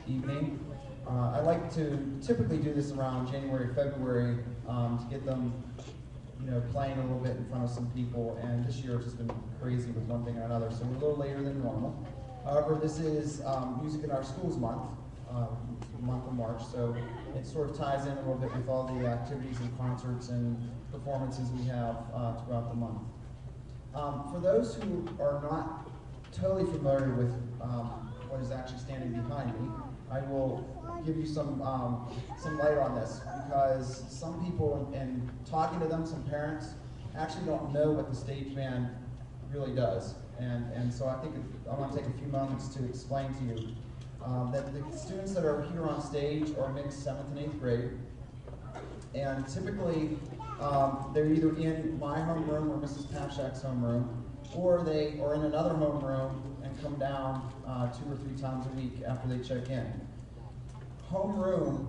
Evening. I like to typically do this around January, February to get them, playing a little bit in front of some people. And this year it's just been crazy with one thing or another, so we're a little later than normal. However, this is Music in Our Schools month, month of March, so it sort of ties in a little bit with all the activities and concerts and performances we have throughout the month. For those who are not totally familiar with what is actually standing behind me, I will give you some light on this, because some people, in talking to them, some parents, actually don't know what the stage band really does. And so I think I want to take a few moments to explain to you that the students that are here on stage are mixed 7th and 8th grade. And typically, they're either in my homeroom or Mrs. Pavshak's homeroom, or they are in another homeroom and come down 2 or 3 times a week after they check in. Homeroom,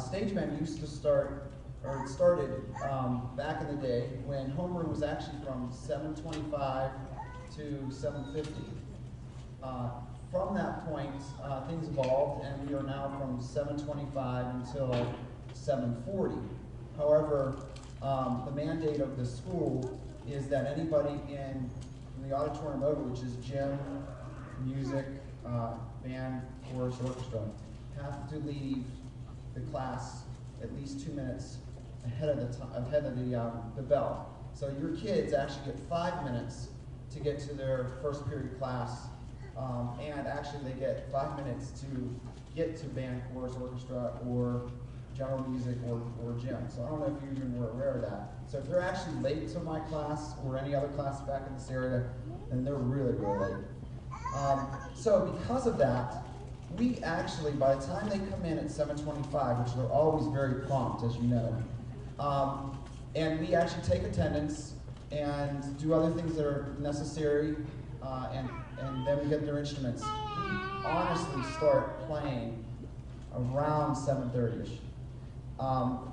stage band used to start, or it started back in the day when homeroom was actually from 7:25 to 7:50. From that point, things evolved, and we are now from 7:25 until 7:40. However, the mandate of the school is that anybody in the auditorium over, which is gym, music, band, chorus, orchestra, have to leave the class at least 2 minutes ahead of the bell. So your kids actually get 5 minutes to get to their first period class, and actually they get 5 minutes to get to band, chorus, orchestra, or general music, or gym. So I don't know if you even were aware of that. So if they're actually late to my class or any other class back in this area, then they're really, really late. So because of that, we actually, by the time they come in at 7:25, which they're always very prompt, as you know, and we actually take attendance and do other things that are necessary, and then we get their instruments. We honestly start playing around 7:30ish.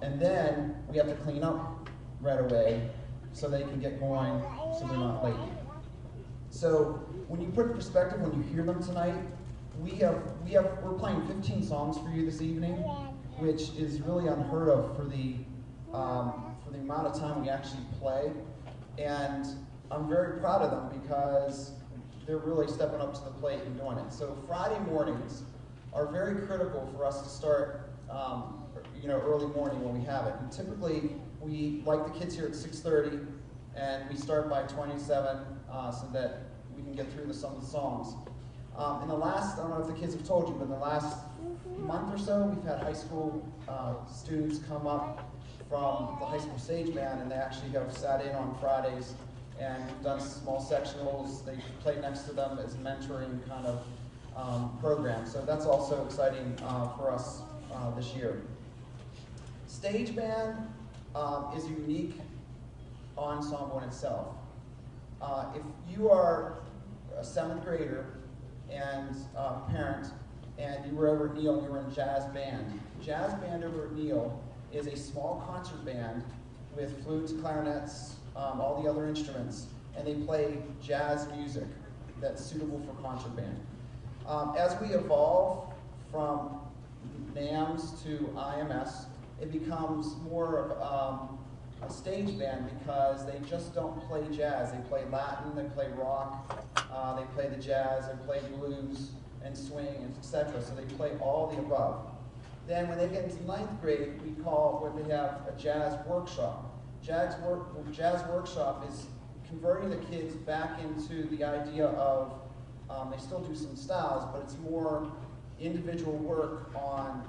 And then we have to clean up right away so they can get going, so they're not late. So when you put in perspective, when you hear them tonight, we're playing 15 songs for you this evening, which is really unheard of for the amount of time we actually play. And I'm very proud of them because they're really stepping up to the plate and doing it. So Friday mornings are very critical for us to start early morning when we have it. And typically, we like the kids here at 6:30, and we start by 27 so that we can get through some of the songs. In the last, I don't know if the kids have told you, but in the last month or so, we've had high school students come up from the high school stage band, and they actually have sat in on Fridays, and we've done small sectionals. They play next to them as mentoring kind of program. So that's also exciting for us this year. Stage band is a unique ensemble in itself. If you are a 7th grader and parent, and you were over at Neal and you were in jazz band. Jazz band over at Neal is a small concert band with flutes, clarinets, all the other instruments, and they play jazz music that's suitable for concert band. As we evolve from NAMS to IMS, it becomes more of a stage band because they just don't play jazz. They play Latin, they play rock, they play the jazz, they play blues and swing, etc. So they play all the above. Then when they get into 9th grade, we call what they have a jazz workshop. Jazz workshop is converting the kids back into the idea of, they still do some styles, but it's more individual work on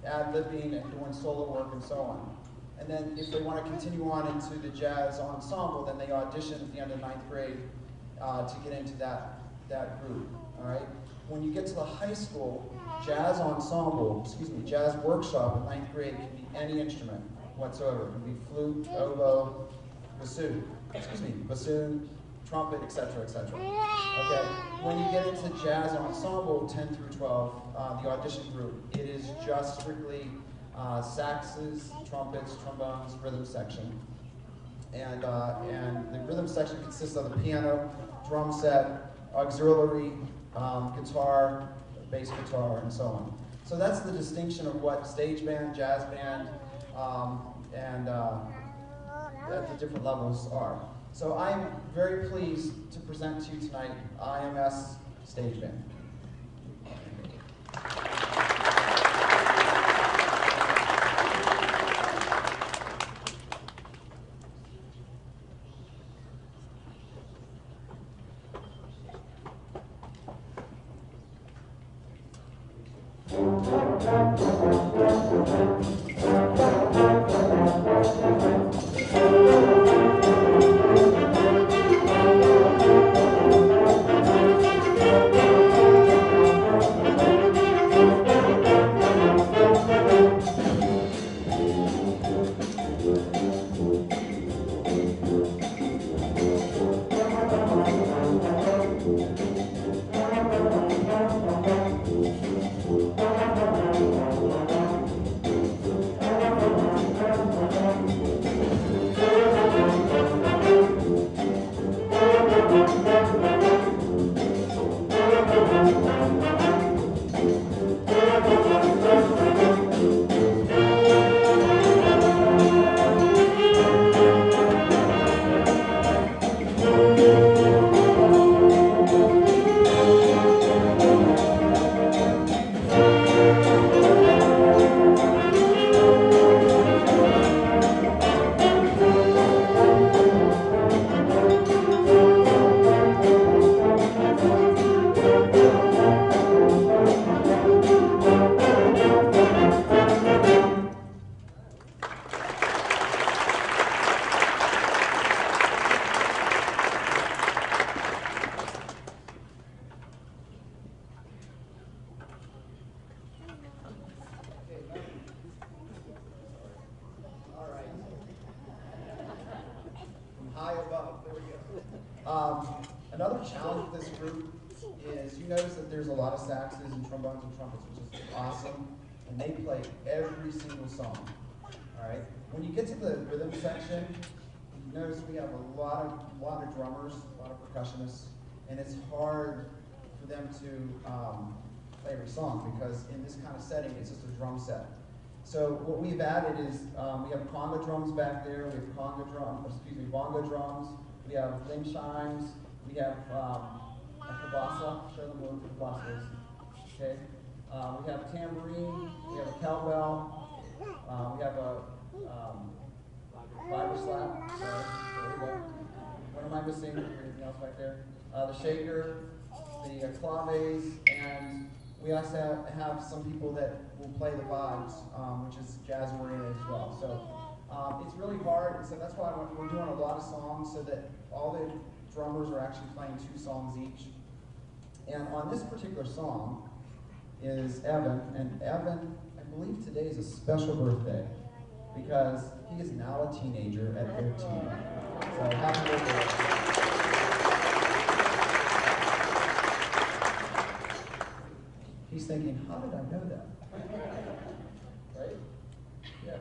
ad-libbing and doing solo work and so on. And then if they want to continue on into the jazz ensemble, then they audition at the end of 9th grade to get into that group, all right? When you get to the high school, jazz workshop in 9th grade can be any instrument. whatsoever. It can be flute, oboe, bassoon, trumpet, etc., etc. Okay. When you get into jazz ensemble 10 through 12, the audition group, it is just strictly saxes, trumpets, trombones, rhythm section. And the rhythm section consists of the piano, drum set, auxiliary, guitar, bass guitar, and so on. So that's the distinction of what stage band, jazz band, and at the different levels are. So I'm very pleased to present to you tonight IMS Stage Band. Another challenge with this group is you notice that there's a lot of saxes and trombones and trumpets, which is awesome, and they play every single song. All right. When you get to the rhythm section, you notice we have a lot of drummers, a lot of percussionists, and it's hard for them to play every song because in this kind of setting, it's just a drum set. So what we've added is we have conga drums back there, we have bongo drums, we have limb chimes, we have a kabasa, show them what a kabasa is, okay? We have tambourine, we have a cowbell, we have a fiber slap, there we go. What am I missing? Anything else back there? The shaker, the claves, and we also have some people that will play the vibes, which is jazz oriented as well. So it's really hard, and so that's why we're doing a lot of songs so that all the drummers are actually playing 2 songs each. And on this particular song is Evan, and Evan, I believe today is a special birthday because he is now a teenager at 13. So happy birthday. He's thinking, how did I know that? Right? Yeah.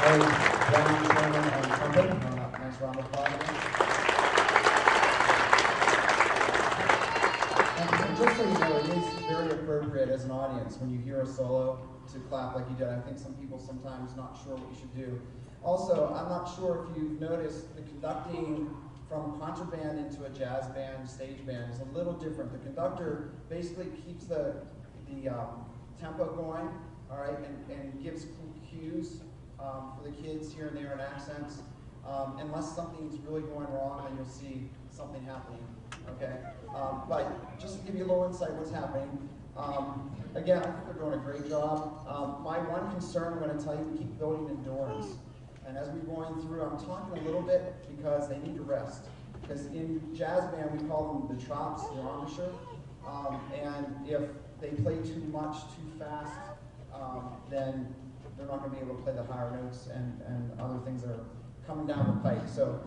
Brown, Sherman, and trumpet. Nice round of applause. And just so you know, it is very appropriate as an audience when you hear a solo to clap like you did. I think some people sometimes not sure what you should do. Also, I'm not sure if you've noticed the conducting from contraband into a jazz band, stage band is a little different. The conductor basically keeps the tempo going, all right, and gives cues for the kids here and there and accents. Unless something's really going wrong, then you'll see something happening, okay? But just to give you a little insight what's happening, again, I think they're doing a great job. My one concern, I'm going to tell you, we keep building endurance. And as we're going through, I'm talking a little bit because they need to rest. Because in jazz band, we call them the chops, the embouchure. And if they play too much, too fast, then they're not going to be able to play the higher notes and other things that are coming down the pike. So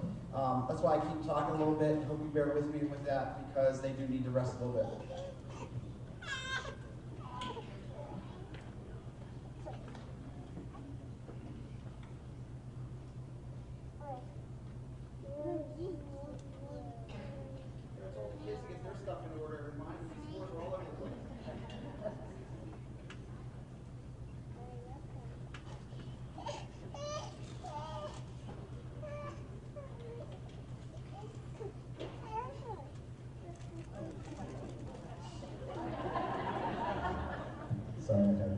that's why I keep talking a little bit. Hope you bear with me with that because they do need to rest a little bit. Sorry, I got it.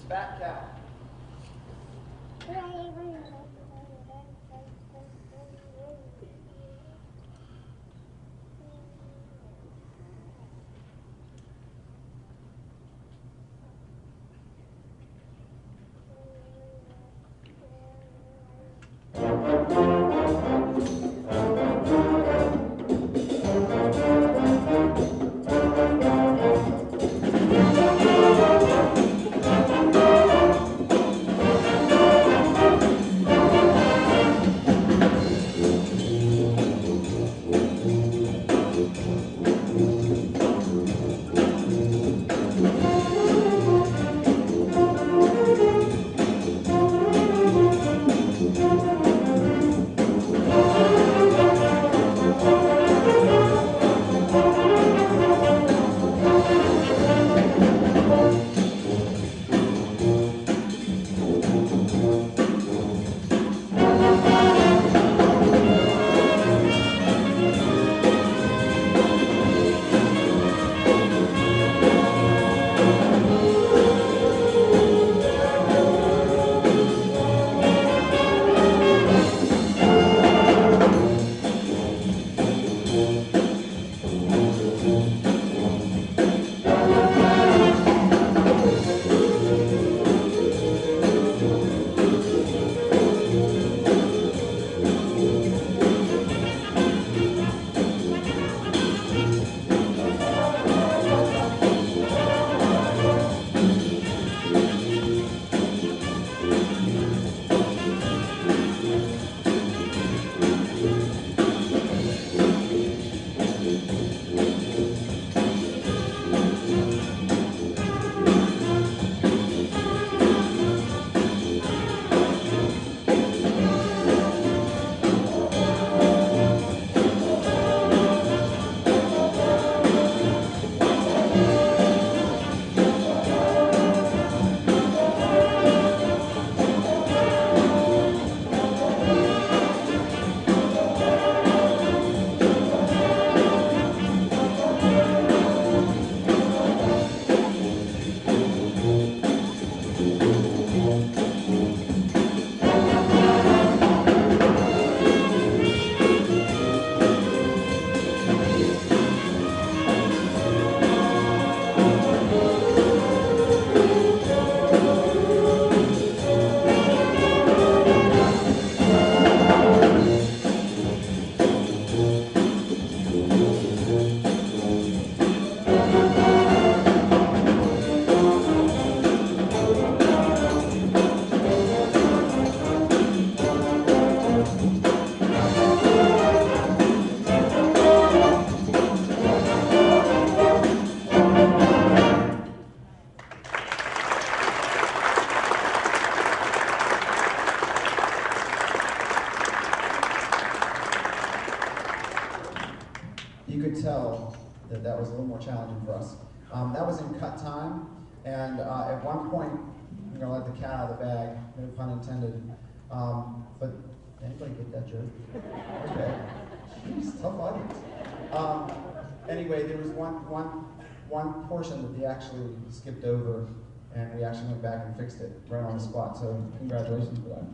Fat Cat. you could tell that that was a little more challenging for us. That was in cut time, and at one point, I'm gonna let the cat out of the bag, no pun intended. But anybody get that joke? Okay. Jeez, tough audience. Anyway, there was one portion that they actually skipped over, and we actually went back and fixed it right on the spot. So congratulations for that.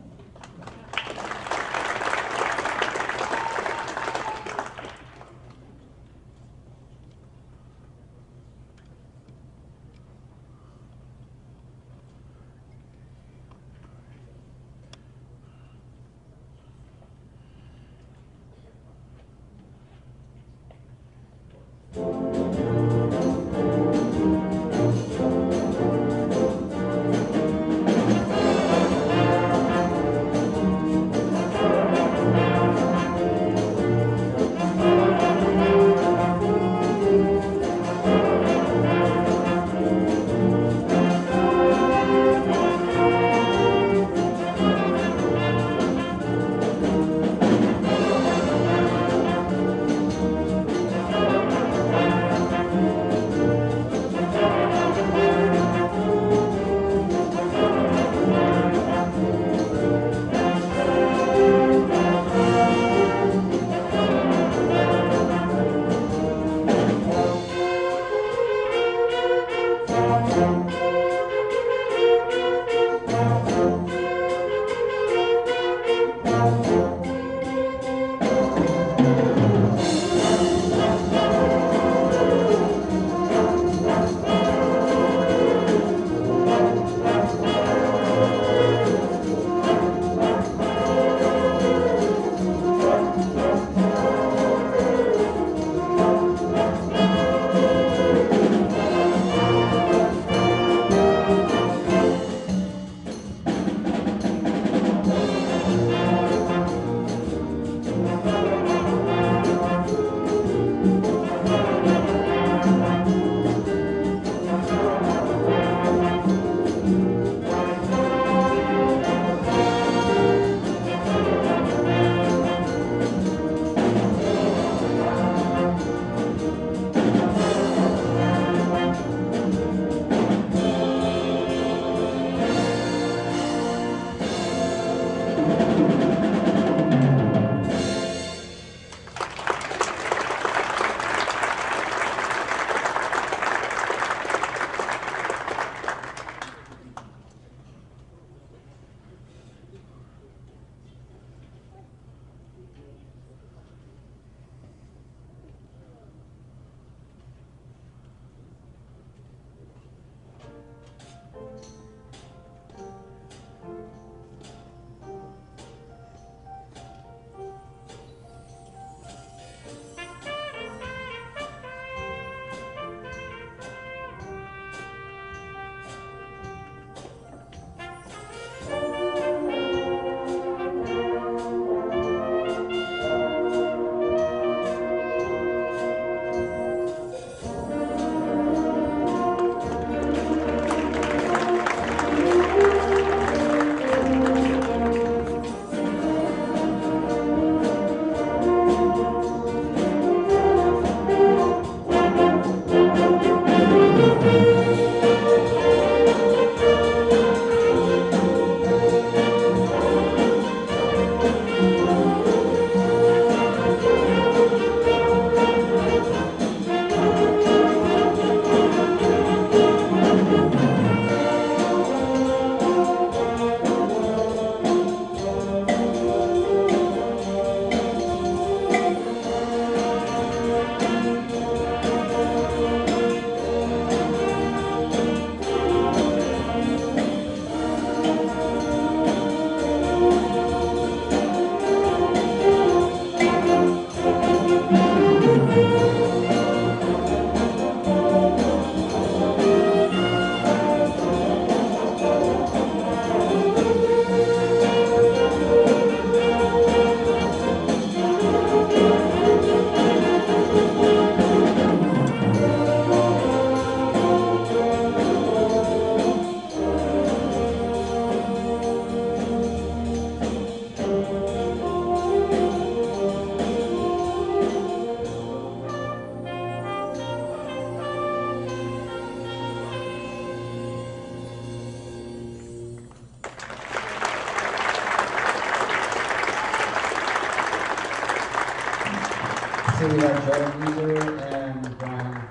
So we have Joe Muser and Brian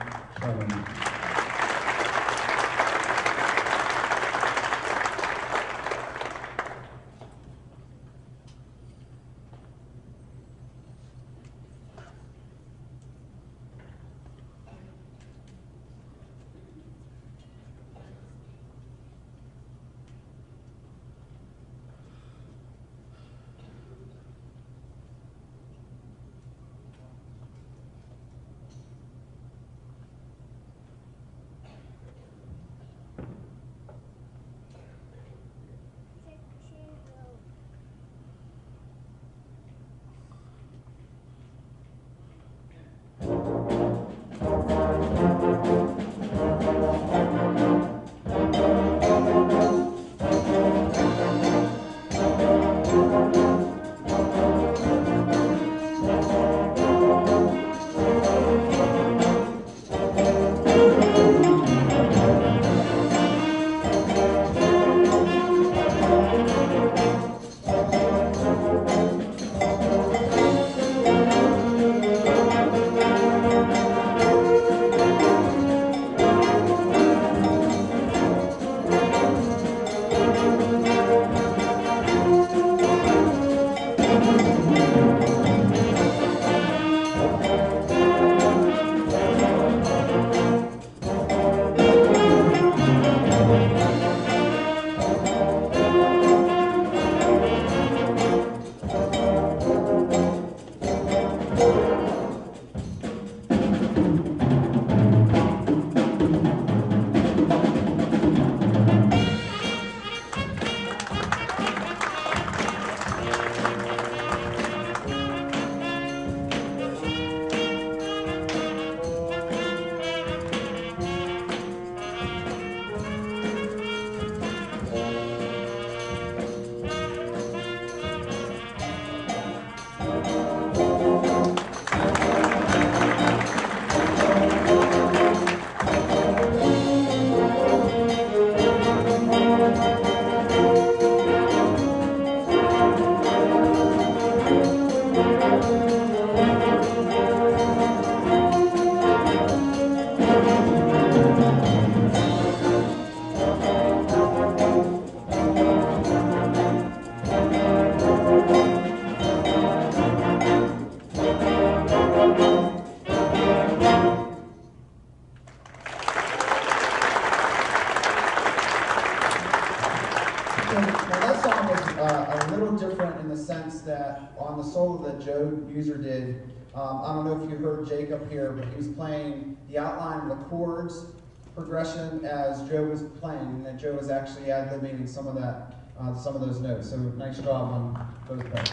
Sherman. On the solo that Joe Muser did, I don't know if you heard Jake up here, but he was playing the outline of the chords progression as Joe was playing, and that Joe was actually ad-libbing some of that, some of those notes. So nice job on both parts.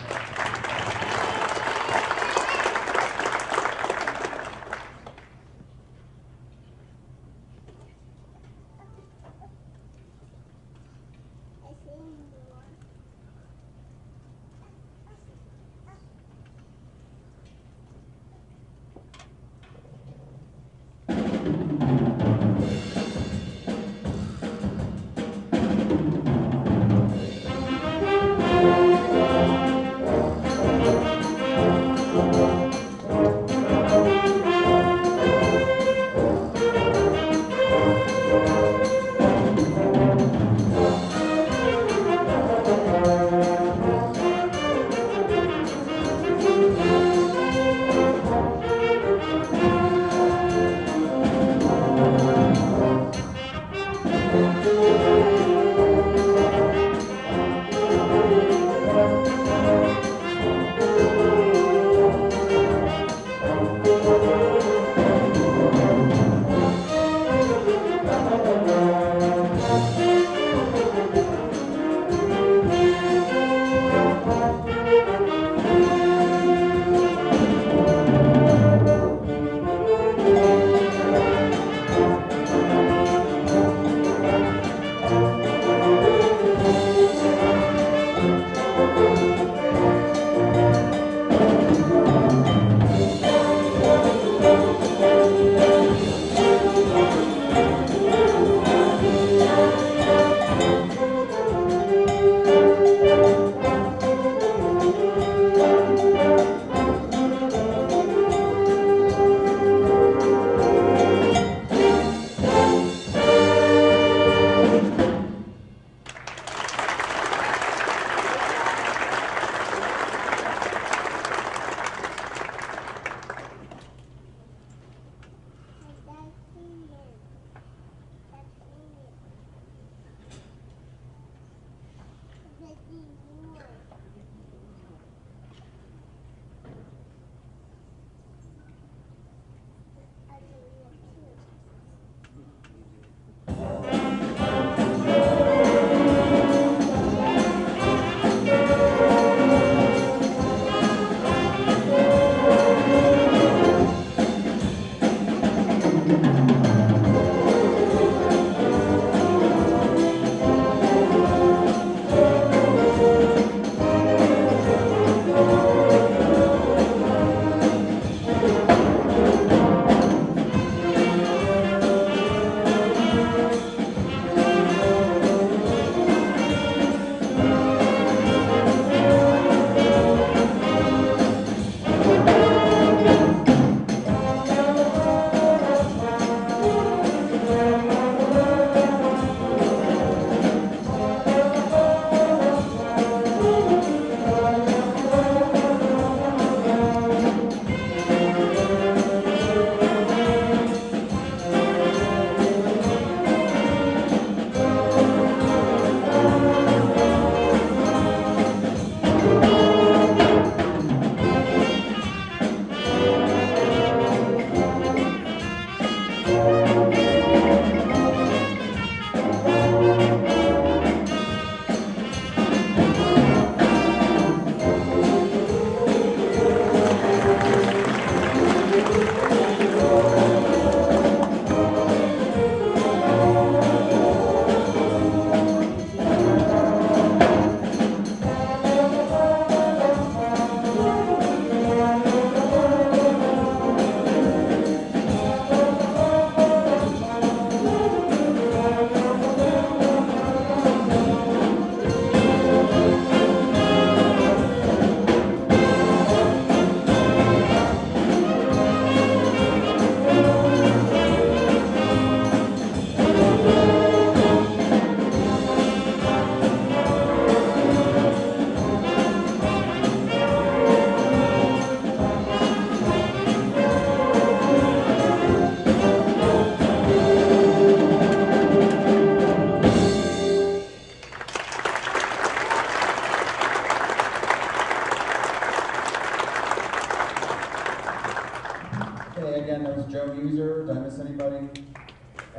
Okay, again, that was Joe Muser. Did I miss anybody?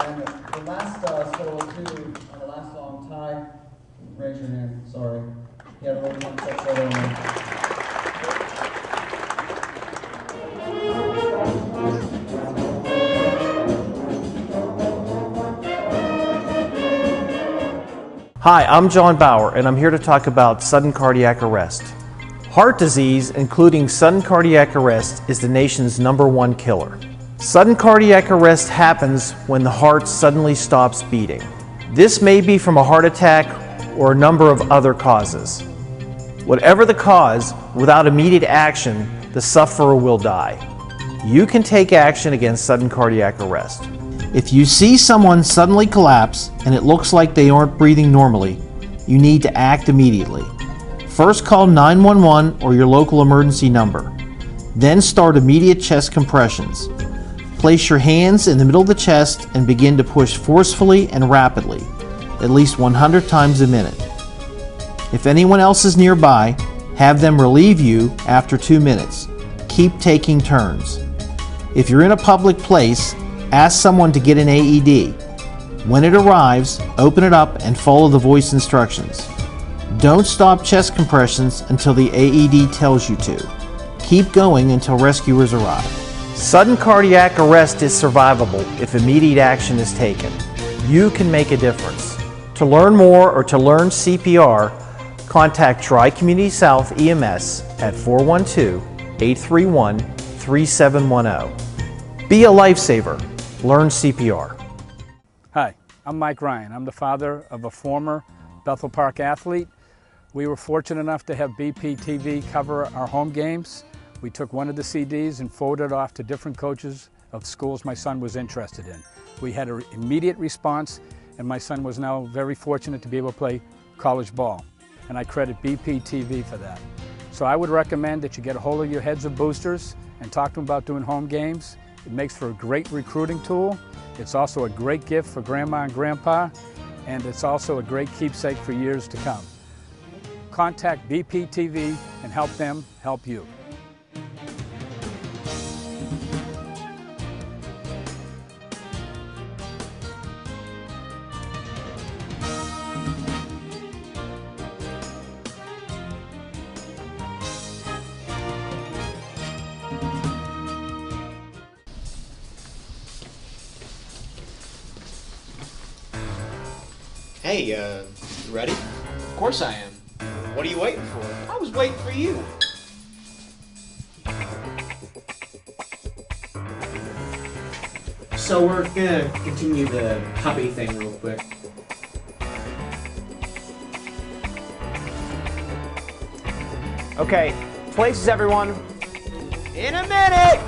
And the last solo too, on the last song, Ty, raise your hand, sorry. He had a little one set solo on there. Hi, I'm John Bauer, and I'm here to talk about sudden cardiac arrest. Heart disease, including sudden cardiac arrest, is the nation's #1 killer. Sudden cardiac arrest happens when the heart suddenly stops beating. This may be from a heart attack or a number of other causes. Whatever the cause, without immediate action, the sufferer will die. You can take action against sudden cardiac arrest. If you see someone suddenly collapse and it looks like they aren't breathing normally, you need to act immediately. First call 911 or your local emergency number. Then start immediate chest compressions. Place your hands in the middle of the chest and begin to push forcefully and rapidly, at least 100 times a minute. If anyone else is nearby, have them relieve you after 2 minutes. Keep taking turns. If you're in a public place, ask someone to get an AED. When it arrives, open it up and follow the voice instructions. Don't stop chest compressions until the AED tells you to. Keep going until rescuers arrive. Sudden cardiac arrest is survivable if immediate action is taken. You can make a difference. To learn more or to learn CPR, contact Tri-Community South EMS at 412-831-3710. Be a lifesaver. Learn CPR. Hi, I'm Mike Ryan. I'm the father of a former Bethel Park athlete. We were fortunate enough to have BPTV cover our home games. We took one of the CDs and forwarded it off to different coaches of schools my son was interested in. We had an immediate response, and my son was now very fortunate to be able to play college ball. And I credit BPTV for that. So I would recommend that you get a hold of your heads of boosters and talk to them about doing home games. It makes for a great recruiting tool. It's also a great gift for grandma and grandpa, and it's also a great keepsake for years to come. Contact BPTV and help them help you. Hey, you ready? Of course I am. What are you waiting for? I was waiting for you. So we're gonna continue the puppy thing real quick. Okay, places everyone. In a minute!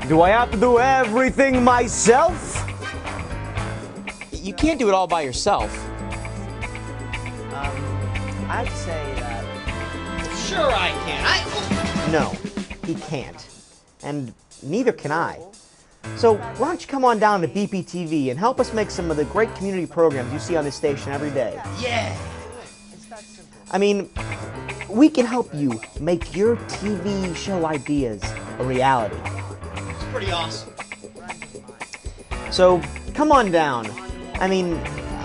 Do I have to do everything myself? You can't do it all by yourself. I have to say that... Sure I can. No, he can't. And neither can I. So why don't you come on down to BPTV and help us make some of the great community programs you see on this station every day. Yeah. I mean, we can help you make your TV show ideas a reality. It's pretty awesome. So come on down. I mean,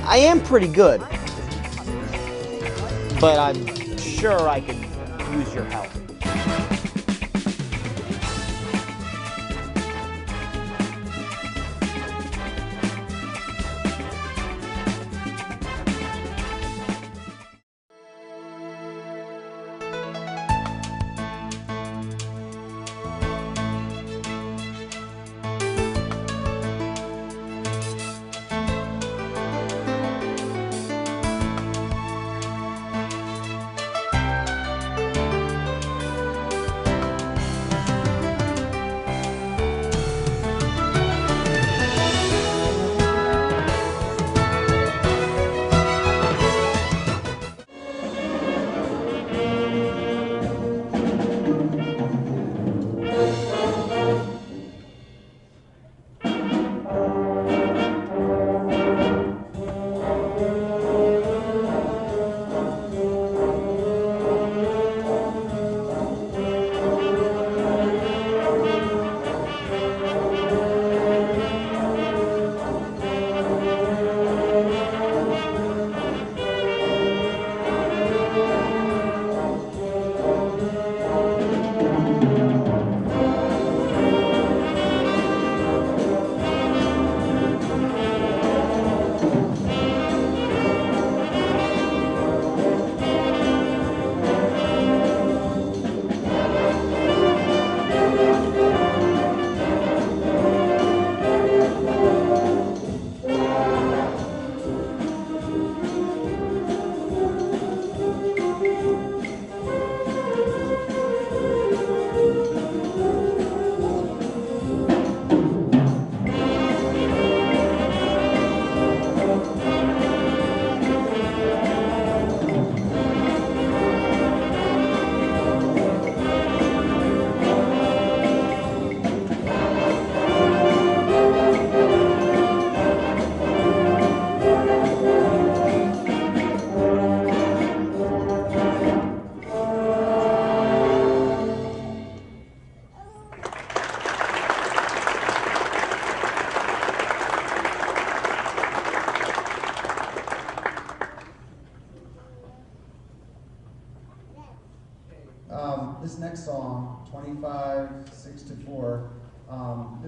I am pretty good, but I'm sure I could use your help.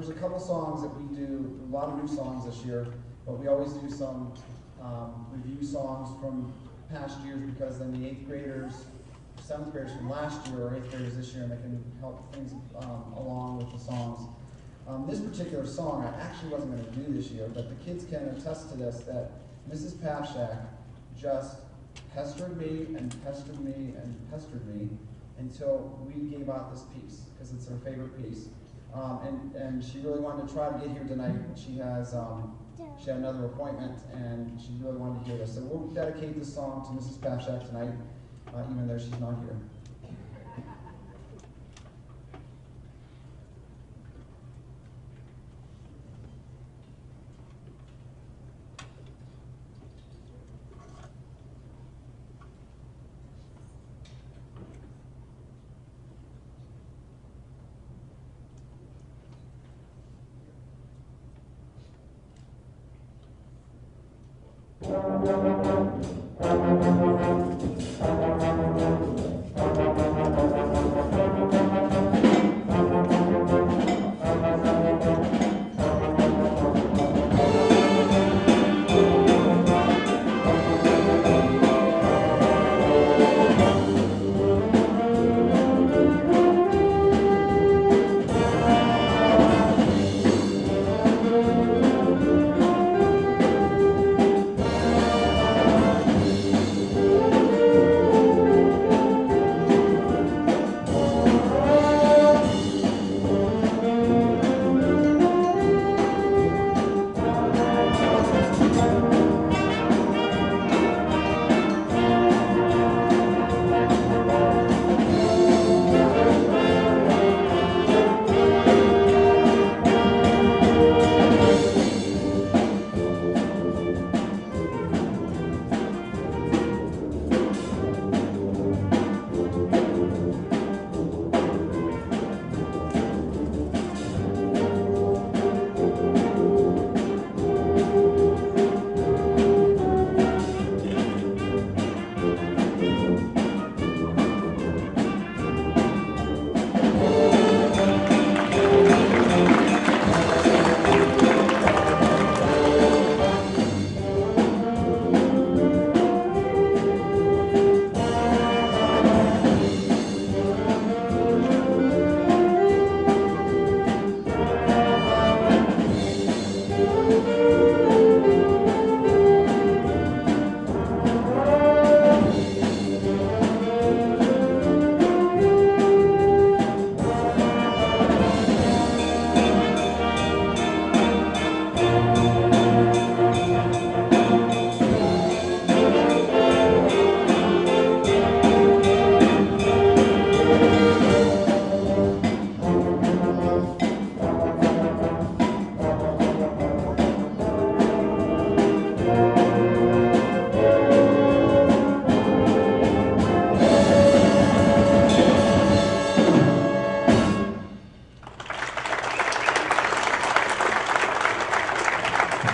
there's a couple songs that we do, a lot of new songs this year, but we always do some review songs from past years, because then the 8th graders, 7th graders from last year, or 8th graders this year, and they can help things along with the songs. This particular song I actually wasn't going to do this year, but the kids can attest to this, that Mrs. Pavshak just pestered me and pestered me and pestered me until we gave out this piece, because it's her favorite piece. And she really wanted to try to get here tonight. She had another appointment, and she really wanted to hear this. So we'll dedicate this song to Mrs. Pavshak tonight, even though she's not here.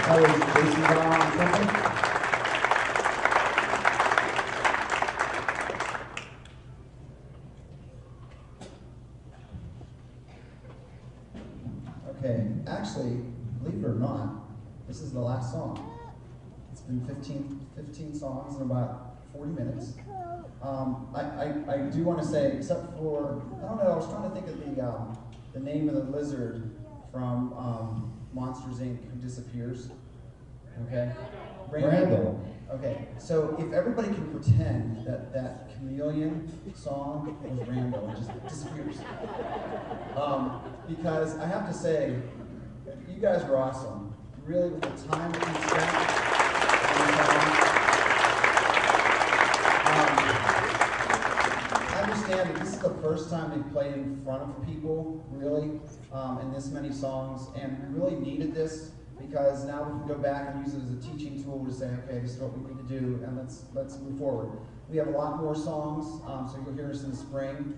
That was Jason Brown on trumpet. Okay, actually, believe it or not, this is the last song. It's been 15 songs in about 40 minutes. I do want to say, except for, I don't know, I was trying to think of the name of the lizard from Monsters, Inc. who disappears. Okay? Randall. Okay, so if everybody can pretend that that chameleon song was Randall, it just disappears. Because I have to say, you guys were awesome. Really, with the time that you spent on the song. I understand that this is the first time we've played in front of people, really, in this many songs, and we really needed this, because now we can go back and use it as a teaching tool to say, okay, this is what we need to do, and let's move forward. We have a lot more songs, so you'll hear us in the spring.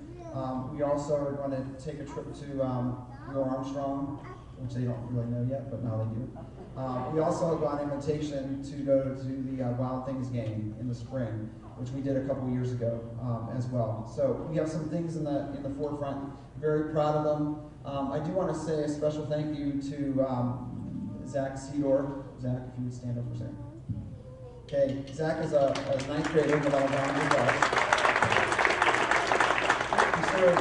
We also are going to take a trip to Neil Armstrong, which they don't really know yet, but now they do. We also got an invitation to go to the Wild Things game in the spring, which we did a couple years ago as well. So we have some things in the forefront. Very proud of them. I do want to say a special thank you to Zach Seedor. Zach, if you would stand up for a second. Okay, Zach is a ninth grader in Alabama as well. He's sort of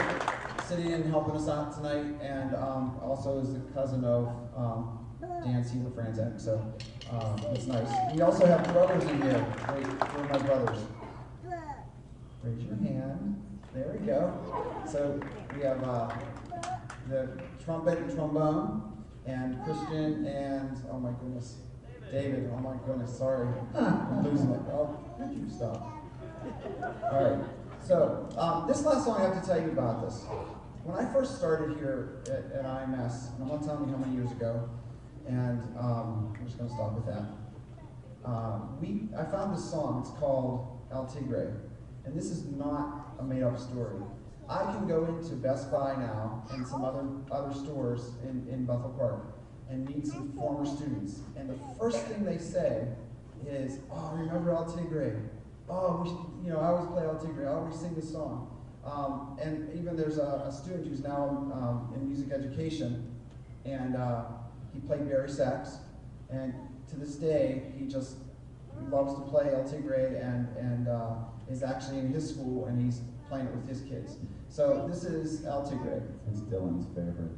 sitting in helping us out tonight, and also is the cousin of Dan Seedor Franzak, so it's nice. We also have brothers in here. Wait, who are my brothers? Raise your hand. There we go. So we have the trumpet and trombone, and Christian, and oh my goodness, David. Oh my goodness, sorry, I'm losing it. Oh, could you stop? All right. So this last song, I have to tell you about this. When I first started here at IMS, and I'm not telling you how many years ago, and I'm just going to stop with that. I found this song. It's called El Tigre, and this is not a made-up story. I can go into Best Buy now and some other stores in Bethel Park and meet some former students, and the first thing they say is, "Oh, remember El Tigre? Oh, I always play El Tigre. I always sing this song." And even there's a student who's now in music education, and he played Barry sax, and to this day he just loves to play El Tigre, and is actually in his school, and he's playing it with his kids. So this is El Tigre. It's Dylan's favorite.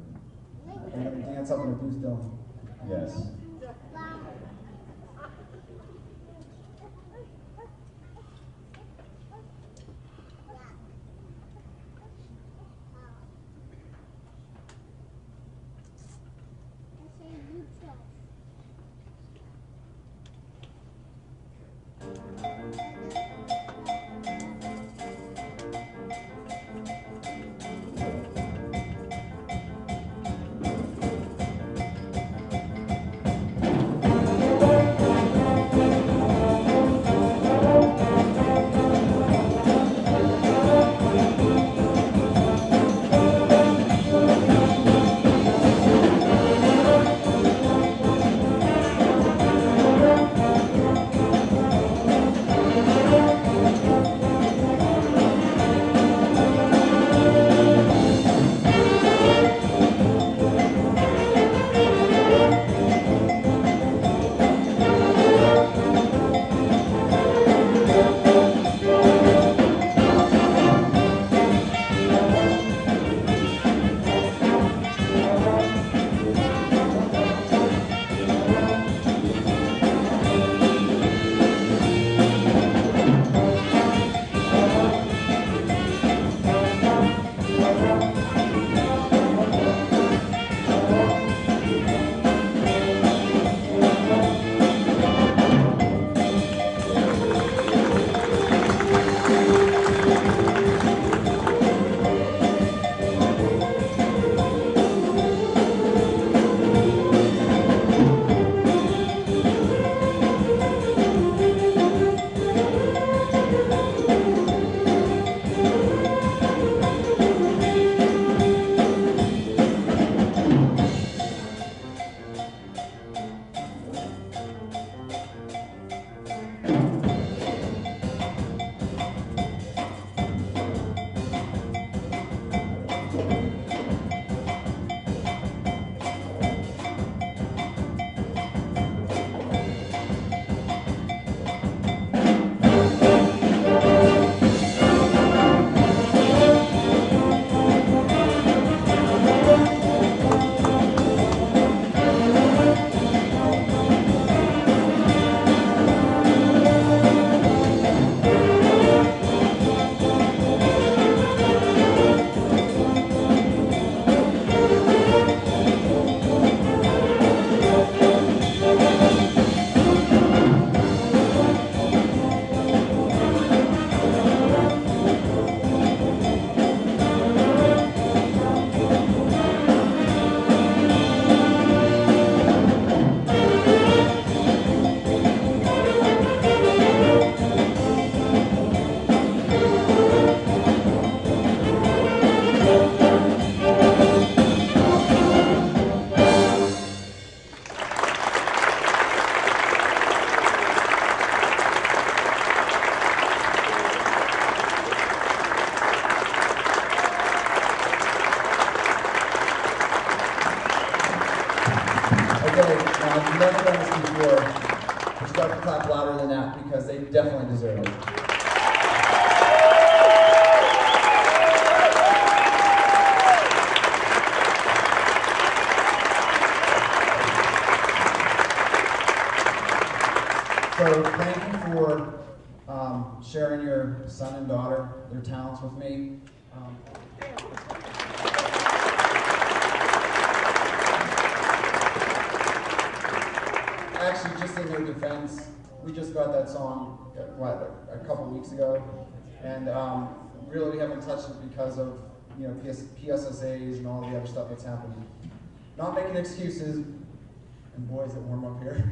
And let me dance up in a blues, Dylan. Yes. say, now I've never done this before, but you got to clap louder than that because they definitely deserve it. So thank you for sharing your son and daughter, their talents with me. Actually, just in their defense, we just got that song, a couple weeks ago, and really we haven't touched it because of PSSAs and all the other stuff that's happening. Not making excuses, and boys that warm up here.